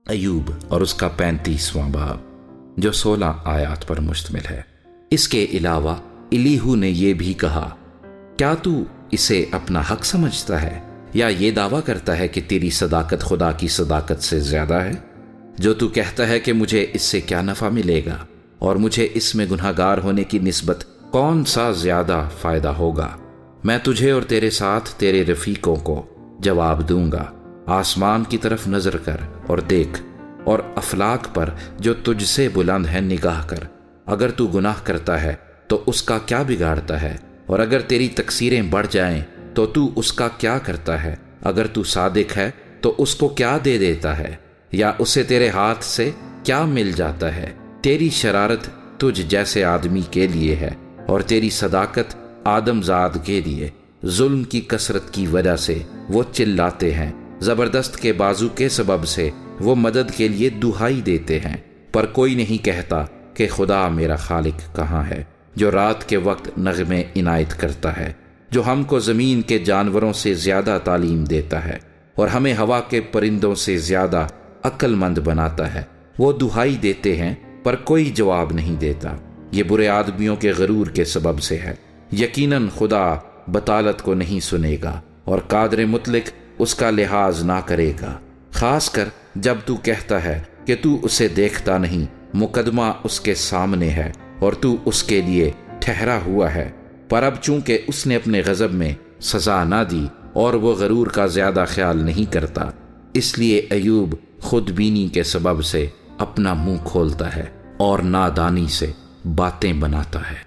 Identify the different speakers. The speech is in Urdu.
Speaker 1: ایوب اور اس کا 35واں باب جو 16 آیات پر مشتمل ہے۔ اس کے علاوہ الیہو نے یہ بھی کہا، کیا تو اسے اپنا حق سمجھتا ہے یا یہ دعویٰ کرتا ہے کہ تیری صداقت خدا کی صداقت سے زیادہ ہے؟ جو تو کہتا ہے کہ مجھے اس سے کیا نفع ملے گا اور مجھے اس میں گنہگار ہونے کی نسبت کون سا زیادہ فائدہ ہوگا؟ میں تجھے اور تیرے ساتھ تیرے رفیقوں کو جواب دوں گا۔ آسمان کی طرف نظر کر اور دیکھ، اور افلاک پر جو تجھ سے بلند ہے نگاہ کر۔ اگر تو گناہ کرتا ہے تو اس کا کیا بگاڑتا ہے؟ اور اگر تیری تقصیریں بڑھ جائیں تو اس کا کیا کرتا ہے؟ اگر تو صادق ہے تو اس کو کیا دے دیتا ہے؟ یا اسے تیرے ہاتھ سے کیا مل جاتا ہے؟ تیری شرارت تجھ جیسے آدمی کے لیے ہے اور تیری صداقت آدم زاد کے لیے۔ ظلم کی کثرت کی وجہ سے وہ چلاتے ہیں، زبردست کے بازو کے سبب سے وہ مدد کے لیے دہائی دیتے ہیں، پر کوئی نہیں کہتا کہ خدا میرا خالق کہاں ہے، جو رات کے وقت نغمے عنایت کرتا ہے، جو ہم کو زمین کے جانوروں سے زیادہ تعلیم دیتا ہے اور ہمیں ہوا کے پرندوں سے زیادہ عقل مند بناتا ہے۔ وہ دہائی دیتے ہیں پر کوئی جواب نہیں دیتا، یہ برے آدمیوں کے غرور کے سبب سے ہے۔ یقیناً خدا بطالت کو نہیں سنے گا اور قادر مطلق اس کا لحاظ نہ کرے گا، خاص کر جب تو کہتا ہے کہ تو اسے دیکھتا نہیں، مقدمہ اس کے سامنے ہے اور تو اس کے لیے ٹھہرا ہوا ہے۔ پر اب چونکہ اس نے اپنے غضب میں سزا نہ دی اور وہ غرور کا زیادہ خیال نہیں کرتا، اس لیے ایوب خود بینی کے سبب سے اپنا منہ کھولتا ہے اور نادانی سے باتیں بناتا ہے۔